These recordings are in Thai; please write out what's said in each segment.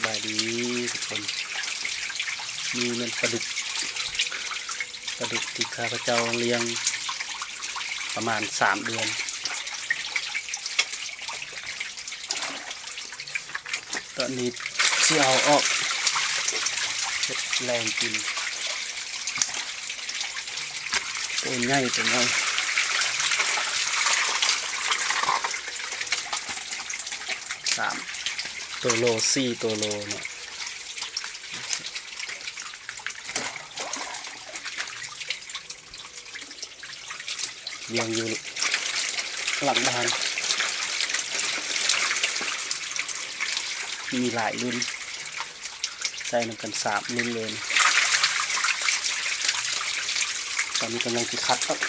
บายดีทุกคนมีเงินปลาดุกที่ข้าพเจ้าเลี้ยงประมาณ3 เดือนตอนนี้ที่เอาออกแรงกินตัวใหญ่ตัวน้อย3 ตัวโล4 ตัวโลเนี่ยเลี้ยงอยู่หลังบ้านมีหลายรุ่นใส่นำกัน3 รุ่นเลยตอนนี้กำลังจะคัดออก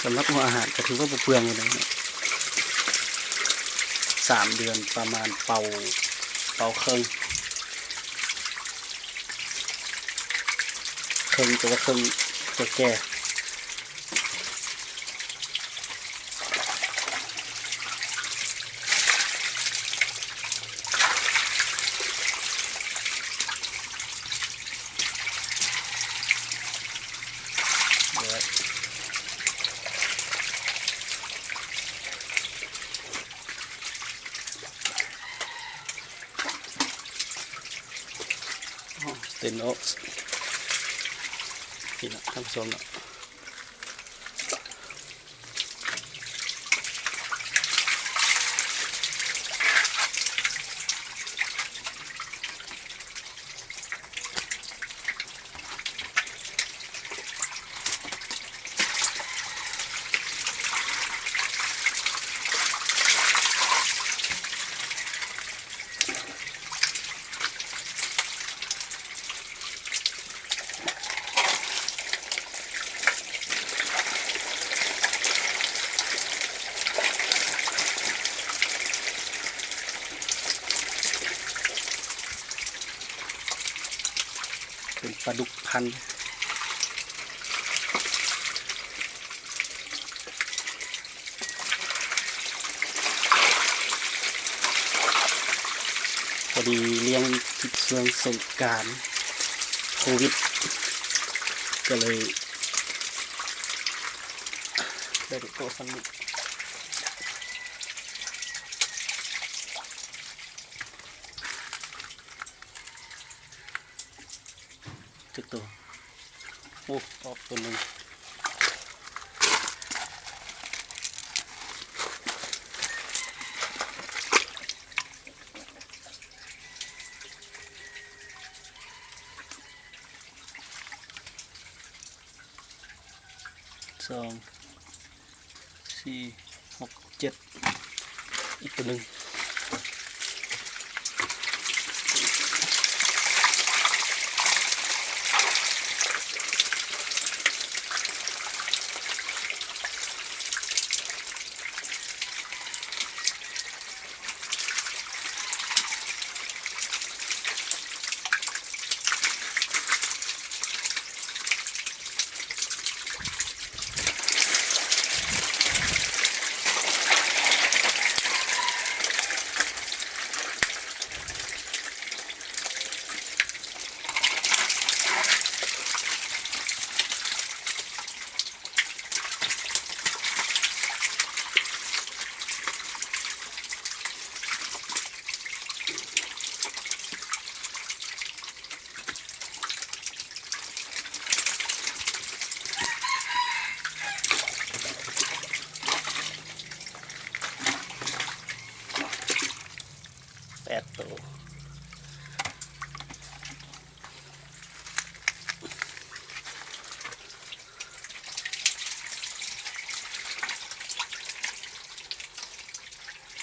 สำหรับหัวอาหารก็ถือว่าเปลืองเลยนะ3 เดือนประมาณเป่าเครื่องแต่ว่าเครื่องแก่เต็นโอ๊นี่นะท่านผู้ชมนะเป็นปลาดุกพันธุ์พอดีเลี้ยงที่ช่วงสงกรานต์โควิดก็เลยได้ตัวสนุกจุดตัวโอ้ออกตัวหนึ่ง2 4 6 7อีกตัวหนึ่ง8 ตัว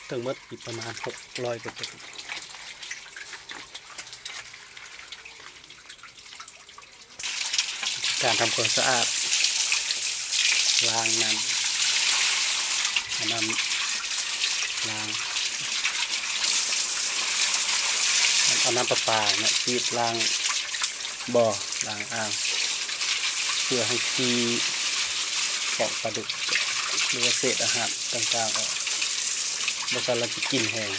ทั้งหมดอีกประมาณ600 กว่าตัวการทำความสะอาด ล้างน้ำล้างเอาน้ำประปาเนี่ยฉีดล้างบ่อล้างอ่างเพื่อให้ขี้ของปลาดุกหรือว่าเศษอาหารต่างๆออกแล้วก็เราจะกินแห้ง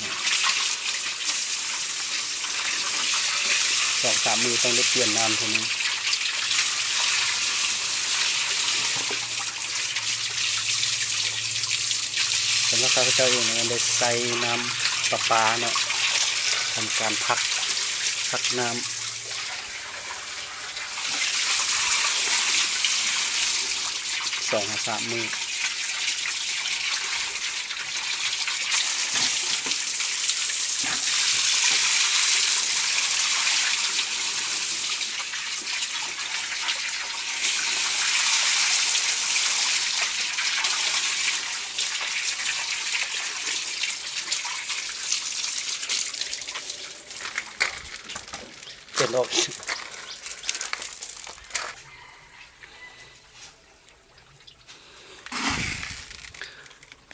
2-3 มือต้องได้เปลี่ยนน้ำเท่านี้สำหรับข้าพเจ้าเองเนี่ยได้ใส่น้ำประปาเนาะทำการพักน้ำ2-3 มือเป็นออก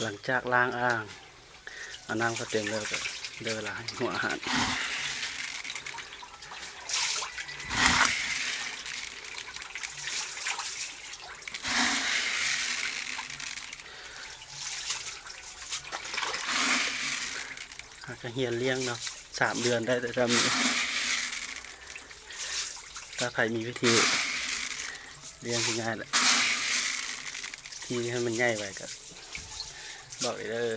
หลังจากล้างอ่างเอาน้ำก็เต็มแล้วก็ได้เวลาให้หัวอาหารก็เฮียนเลี้ยงเนาะ3 เดือนได้แต่ทำถ้าใครมีวิธีเลี้ยงง่ายแหละที่ให้มันง่ายไปก็บอกเลยเด้อ